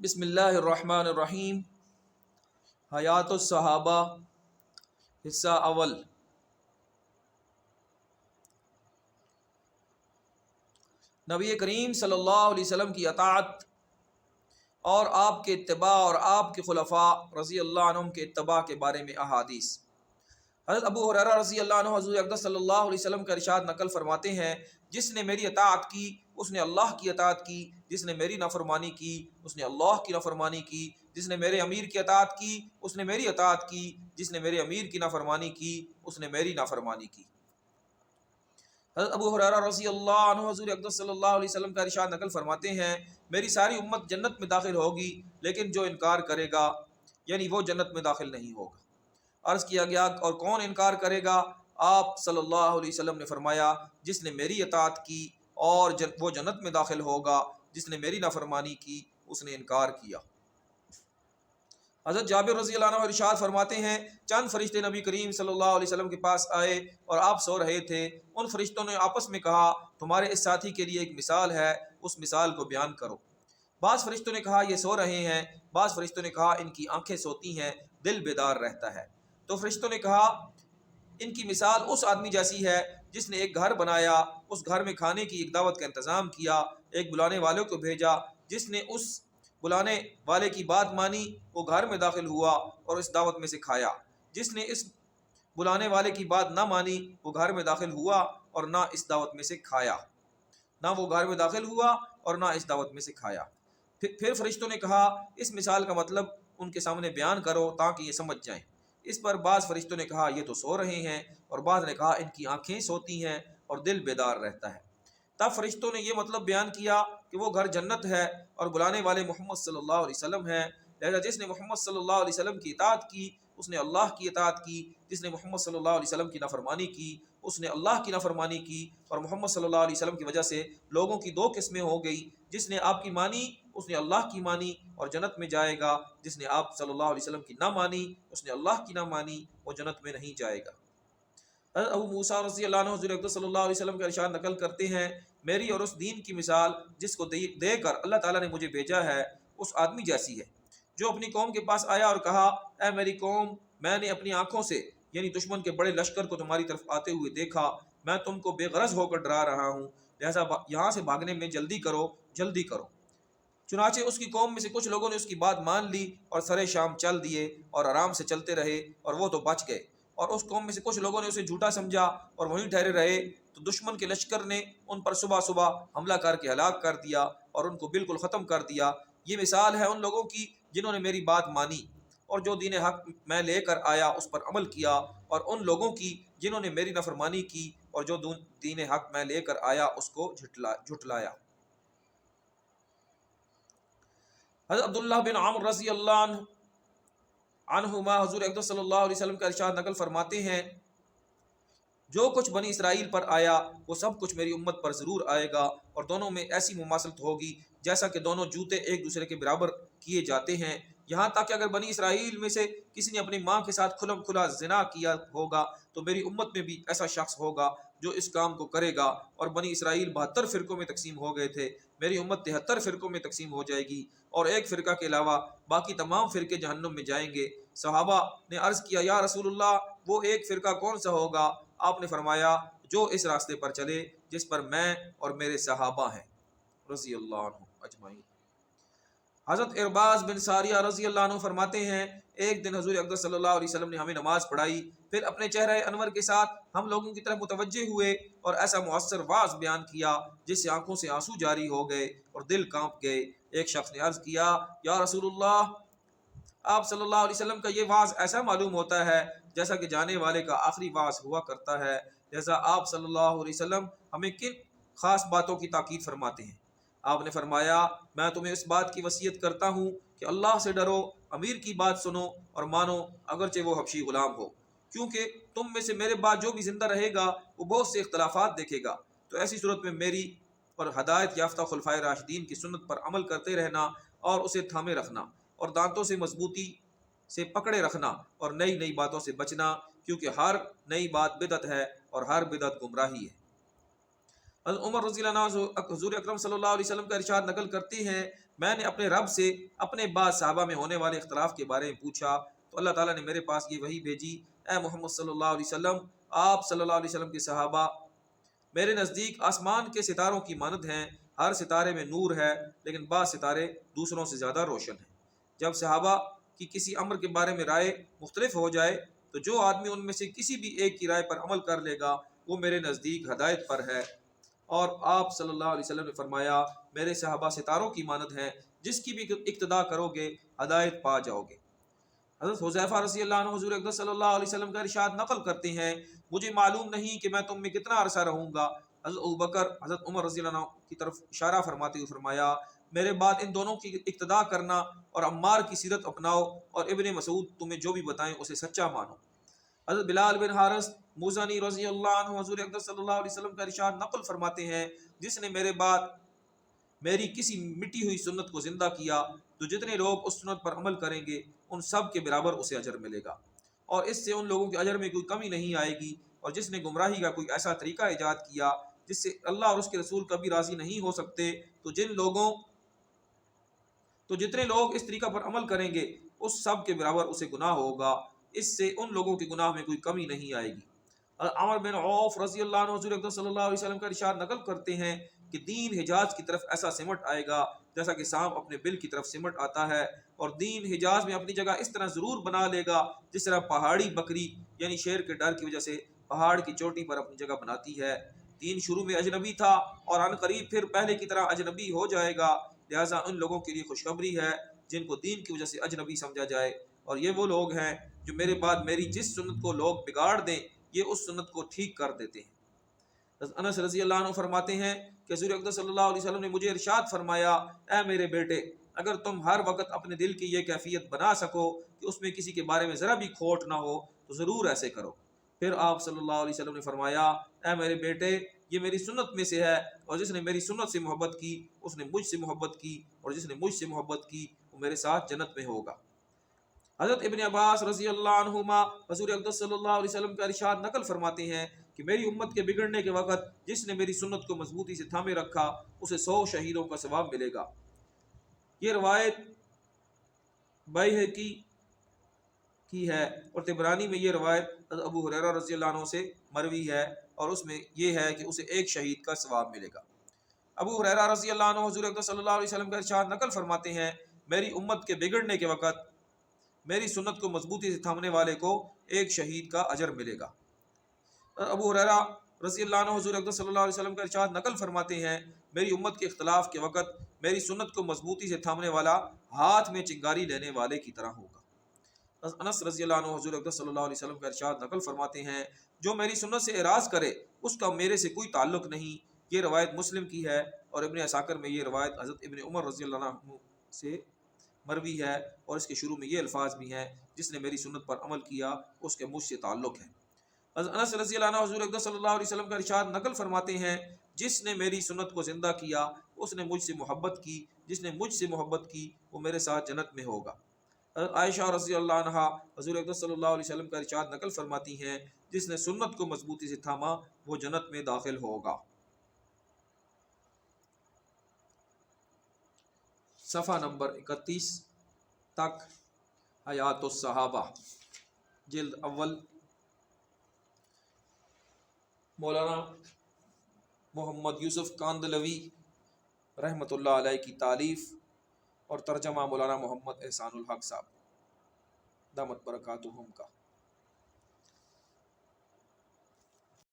بسم اللہ الرحمن الرحیم۔ حیات الصحابہ، حصہ اول۔ نبی کریم صلی اللہ علیہ وسلم کی اطاعت اور آپ کے اتباع اور آپ کے خلفاء رضی اللہ عنہم کے اتباع کے بارے میں احادیث۔ حضرت ابو ہریرہ رضی اللہ عنہ حضور اقدس صلی اللہ علیہ وسلم کا ارشاد نقل فرماتے ہیں، جس نے میری اطاعت کی اس نے اللہ کی اطاعت کی، جس نے میری نافرمانی کی اس نے اللہ کی نافرمانی کی، جس نے میرے امیر کی اطاعت کی اس نے میری اطاعت کی، جس نے میرے امیر کی نافرمانی کی اس نے میری نافرمانی کی۔ حضرت ابو ہریرہ رضی اللہ عنہ حضور اقدس صلی اللہ علیہ وسلم کا ارشاد نقل فرماتے ہیں، میری ساری امت جنت میں داخل ہوگی لیکن جو انکار کرے گا یعنی وہ جنت میں داخل نہیں ہوگا۔ عرض کیا گیا اور کون انکار کرے گا؟ آپ صلی اللہ علیہ وسلم نے فرمایا، جس نے میری اطاعت کی اور وہ جنت میں داخل ہوگا، جس نے میری نافرمانی کی اس نے انکار کیا۔ حضرت جابر رضی اللہ عنہ ارشاد فرماتے ہیں، چند فرشتے نبی کریم صلی اللہ علیہ وسلم کے پاس آئے اور آپ سو رہے تھے۔ ان فرشتوں نے آپس میں کہا، تمہارے اس ساتھی کے لیے ایک مثال ہے، اس مثال کو بیان کرو۔ بعض فرشتوں نے کہا یہ سو رہے ہیں، بعض فرشتوں نے کہا ان کی آنکھیں سوتی ہیں، دل بیدار رہتا ہے۔ تو فرشتوں نے کہا ان کی مثال اس آدمی جیسی ہے جس نے ایک گھر بنایا، اس گھر میں کھانے کی ایک دعوت کا انتظام کیا، ایک بلانے والے کو بھیجا، جس نے اس بلانے والے کی بات مانی وہ گھر میں داخل ہوا اور اس دعوت میں سے کھایا، جس نے اس بلانے والے کی بات نہ مانی وہ گھر میں داخل ہوا اور نہ اس دعوت میں سے کھایا، نہ وہ گھر میں داخل ہوا اور نہ اس دعوت میں سے کھایا۔ پھر فرشتوں نے کہا اس مثال کا مطلب ان کے سامنے بیان کرو تاکہ یہ سمجھ جائیں۔ اس پر بعض فرشتوں نے کہا یہ تو سو رہے ہیں، اور بعض نے کہا ان کی آنکھیں سوتی ہیں اور دل بیدار رہتا ہے۔ تب فرشتوں نے یہ مطلب بیان کیا کہ وہ گھر جنت ہے اور بلانے والے محمد صلی اللہ علیہ وسلم ہیں، لہذا جس نے محمد صلی اللہ علیہ وسلم کی اطاعت کی اس نے اللہ کی اطاعت کی، جس نے محمد صلی اللہ علیہ وسلم کی نافرمانی کی اس نے اللہ کی نافرمانی کی، اور محمد صلی اللہ علیہ وسلم کی وجہ سے لوگوں کی دو قسمیں ہو گئی، جس نے آپ کی مانی اس نے اللہ کی مانی اور جنت میں جائے گا، جس نے آپ صلی اللہ علیہ وسلم کی نہ مانی اس نے اللہ کی نہ مانی وہ جنت میں نہیں جائے گا۔ حضرت ابو موسیٰ رضی اللہ عنہ حضور اقدس صلی اللہ علیہ وسلم کا ارشاد نقل کرتے ہیں، میری اور اس دین کی مثال جس کو دے کر اللہ تعالیٰ نے مجھے بھیجا ہے اس آدمی جیسی ہے جو اپنی قوم کے پاس آیا اور کہا، اے میری قوم، میں نے اپنی آنکھوں سے یعنی دشمن کے بڑے لشکر کو تمہاری طرف آتے ہوئے دیکھا، میں تم کو بے غرض ہو کر ڈرا رہا ہوں، لہذا یہاں سے بھاگنے میں جلدی کرو، جلدی کرو۔ چنانچہ اس کی قوم میں سے کچھ لوگوں نے اس کی بات مان لی اور سرے شام چل دیے اور آرام سے چلتے رہے اور وہ تو بچ گئے، اور اس قوم میں سے کچھ لوگوں نے اسے جھوٹا سمجھا اور وہیں ٹھہرے رہے، تو دشمن کے لشکر نے ان پر صبح صبح حملہ کر کے ہلاک کر دیا اور ان کو بالکل ختم کر دیا۔ یہ مثال ہے ان لوگوں کی جنہوں نے میری بات مانی اور جو دین حق میں لے کر آیا اس پر عمل کیا، اور ان لوگوں کی جنہوں نے میری نافرمانی کی اور جو دین حق میں لے کر آیا اس کو جھٹلایا۔ حضرت عبداللہ بن عمرو رضی اللہ عنہما حضور اقدس صلی اللہ علیہ وسلم کا ارشاد نقل فرماتے ہیں، جو کچھ بنی اسرائیل پر آیا وہ سب کچھ میری امت پر ضرور آئے گا، اور دونوں میں ایسی مماثلت ہوگی جیسا کہ دونوں جوتے ایک دوسرے کے برابر کیے جاتے ہیں، یہاں تک کہ اگر بنی اسرائیل میں سے کسی نے اپنی ماں کے ساتھ کھلم کھلا زنا کیا ہوگا تو میری امت میں بھی ایسا شخص ہوگا جو اس کام کو کرے گا، اور بنی اسرائیل 72 فرقوں میں تقسیم ہو گئے تھے، میری امت 73 فرقوں میں تقسیم ہو جائے گی، اور ایک فرقہ کے علاوہ باقی تمام فرقے جہنم میں جائیں گے۔ صحابہ نے عرض کیا یا رسول اللہ وہ ایک فرقہ کون سا ہوگا؟ آپ نے فرمایا جو اس راستے پر چلے جس پر میں اور میرے صحابہ ہیں رضی اللہ عنہ اجمعین۔ حضرت ارباز بن ساریہ رضی اللہ عنہ فرماتے ہیں، ایک دن حضور اقدس صلی اللہ علیہ وسلم نے ہمیں نماز پڑھائی، پھر اپنے چہرہ انور کے ساتھ ہم لوگوں کی طرف متوجہ ہوئے اور ایسا مؤثر واعظ بیان کیا جس سے آنکھوں سے آنسو جاری ہو گئے اور دل کانپ گئے۔ ایک شخص نے عرض کیا یا رسول اللہ، آپ صلی اللہ علیہ وسلم کا یہ واعظ ایسا معلوم ہوتا ہے جیسا کہ جانے والے کا آخری واعظ ہوا کرتا ہے، جیسا آپ صلی اللہ علیہ وسلم ہمیں کن خاص باتوں کی تاکید فرماتے ہیں؟ آپ نے فرمایا میں تمہیں اس بات کی وصیت کرتا ہوں کہ اللہ سے ڈرو، امیر کی بات سنو اور مانو اگرچہ وہ حبشی غلام ہو، کیونکہ تم میں سے میرے بعد جو بھی زندہ رہے گا وہ بہت سے اختلافات دیکھے گا، تو ایسی صورت میں میری اور ہدایت یافتہ خلفائے راشدین کی سنت پر عمل کرتے رہنا اور اسے تھامے رکھنا اور دانتوں سے مضبوطی سے پکڑے رکھنا اور نئی نئی باتوں سے بچنا، کیونکہ ہر نئی بات بدعت ہے اور ہر بدعت گمراہی ہے۔ حضرت عمر رضی اللہ عنہ حضور اکرم صلی اللہ علیہ وسلم کا ارشاد نقل کرتے ہیں، میں نے اپنے رب سے اپنے بعد صحابہ میں ہونے والے اختلاف کے بارے میں پوچھا تو اللہ تعالیٰ نے میرے پاس یہ وحی بھیجی، اے محمد صلی اللہ علیہ وسلم، آپ صلی اللہ علیہ وسلم کے صحابہ میرے نزدیک آسمان کے ستاروں کی مانند ہیں، ہر ستارے میں نور ہے لیکن بعض ستارے دوسروں سے زیادہ روشن ہیں۔ جب صحابہ کی کسی امر کے بارے میں رائے مختلف ہو جائے تو جو آدمی ان میں سے کسی بھی ایک کی رائے پر عمل کر لے گا وہ میرے نزدیک ہدایت پر ہے۔ اور آپ صلی اللہ علیہ وسلم نے فرمایا، میرے صحابہ ستاروں کی مانند ہیں، جس کی بھی اقتداء کرو گے ہدایت پا جاؤ گے۔ حضرت حذیفہ رضی اللہ عنہ حضور اقدس صلی اللہ علیہ وسلم کا ارشاد نقل کرتے ہیں، مجھے معلوم نہیں کہ میں تم میں کتنا عرصہ رہوں گا۔ حضرت ابوبکر حضرت عمر رضی اللہ عنہ کی طرف اشارہ فرماتے ہوئے فرمایا، میرے بعد ان دونوں کی اقتداء کرنا اور عمار کی سیرت اپناؤ، اور ابن مسعود تمہیں جو بھی بتائیں اسے سچا مانو۔ حضرت بلال بن حارث موزنی رضی اللہ عنہ حضور اقدس صلی اللہ علیہ وسلم کا ارشاد نقل فرماتے ہیں، جس نے میرے بعد میری کسی مٹی ہوئی سنت کو زندہ کیا تو جتنے لوگ اس سنت پر عمل کریں گے ان سب کے برابر اسے اجر ملے گا، اور اس سے ان لوگوں کے اجر میں کوئی کمی نہیں آئے گی۔ اور جس نے گمراہی کا کوئی ایسا طریقہ ایجاد کیا جس سے اللہ اور اس کے رسول کبھی راضی نہیں ہو سکتے تو جتنے لوگ اس طریقہ پر عمل کریں گے اس سب کے برابر اسے گناہ ہوگا، اس سے ان لوگوں کے گناہ میں کوئی کمی نہیں آئے گی۔ عمر بن عوف رضی اللہ عنہ حضور اقدس صلی اللہ علیہ وسلم کا ارشاد نقل کرتے ہیں کہ دین حجاز کی طرف ایسا سمٹ آئے گا جیسا کہ سانپ اپنے بل کی طرف سمٹ آتا ہے، اور دین حجاز میں اپنی جگہ اس طرح ضرور بنا لے گا جس طرح پہاڑی بکری یعنی شیر کے ڈر کی وجہ سے پہاڑ کی چوٹی پر اپنی جگہ بناتی ہے۔ دین شروع میں اجنبی تھا اور عن قریب پھر پہلے کی طرح اجنبی ہو جائے گا، لہٰذا ان لوگوں کے لیے خوشخبری ہے جن کو دین کی وجہ سے اجنبی سمجھا جائے، اور یہ وہ لوگ ہیں جو میرے بعد میری جس سنت کو لوگ بگاڑ دیں یہ اس سنت کو ٹھیک کر دیتے ہیں۔ انس رضی اللہ عنہ فرماتے ہیں کہ حضور اقدس صلی اللہ علیہ وسلم نے مجھے ارشاد فرمایا، اے میرے بیٹے، اگر تم ہر وقت اپنے دل کی یہ کیفیت بنا سکو کہ اس میں کسی کے بارے میں ذرا بھی کھوٹ نہ ہو تو ضرور ایسے کرو۔ پھر آپ صلی اللہ علیہ وسلم نے فرمایا، اے میرے بیٹے، یہ میری سنت میں سے ہے، اور جس نے میری سنت سے محبت کی اس نے مجھ سے محبت کی، اور جس نے مجھ سے محبت کی وہ میرے ساتھ جنت میں ہوگا۔ حضرت ابن عباس رضی اللہ عنہما حضور اقدس صلی اللہ علیہ وسلم کا ارشاد نقل فرماتے ہیں کہ میری امت کے بگڑنے کے وقت جس نے میری سنت کو مضبوطی سے تھامے رکھا اسے 100 شہیدوں کا ثواب ملے گا۔ یہ روایت بیہقی کی ہے، اور طبرانی میں یہ روایت حضرت ابو ہریرہ رضی اللہ عنہ سے مروی ہے، اور اس میں یہ ہے کہ اسے 1 شہید کا ثواب ملے گا۔ ابو ہریرہ رضی اللہ عنہ حضور اقدس صلی اللہ علیہ وسلم کا ارشاد نقل فرماتے ہیں، میری امت کے بگڑنے کے وقت میری سنت کو مضبوطی سے تھامنے والے کو 1 شہید کا اجر ملے گا۔ ابو ہریرہ رضی اللہ عنہ حضور اقدس صلی اللہ علیہ وسلم کا ارشاد نقل فرماتے ہیں، میری امت کے اختلاف کے وقت میری سنت کو مضبوطی سے تھامنے والا ہاتھ میں چنگاری لینے والے کی طرح ہوگا۔ انس رضی اللہ عنہ حضور اقدس صلی اللہ علیہ وسلم کا ارشاد نقل فرماتے ہیں، جو میری سنت سے اعراض کرے اس کا میرے سے کوئی تعلق نہیں۔ یہ روایت مسلم کی ہے، اور ابن عساکر میں یہ روایت حضرت ابن عمر رضی اللہ عنہ سے مروی ہے، اور اس کے شروع میں یہ الفاظ بھی ہیں، جس نے میری سنت پر عمل کیا اس کے مجھ سے تعلق ہے۔ انس رضی اللہ عنہ حضور اقدس صلی اللہ علیہ وسلم کا ارشاد نقل فرماتے ہیں، جس نے میری سنت کو زندہ کیا اس نے مجھ سے محبت کی، جس نے مجھ سے محبت کی وہ میرے ساتھ جنت میں ہوگا۔ عائشہ رضی اللہ عنہا حضور اقدس صلی اللہ علیہ وسلم کا ارشاد نقل فرماتی ہیں، جس نے سنت کو مضبوطی سے تھاما وہ جنت میں داخل ہوگا۔ صفحہ نمبر 31 تک حیات الصحابہ، جلد اول، مولانا محمد یوسف کاندلوی رحمۃ اللہ علیہ کی تالیف، اور ترجمہ مولانا محمد احسان الحق صاحب دامت برکاتہم کا۔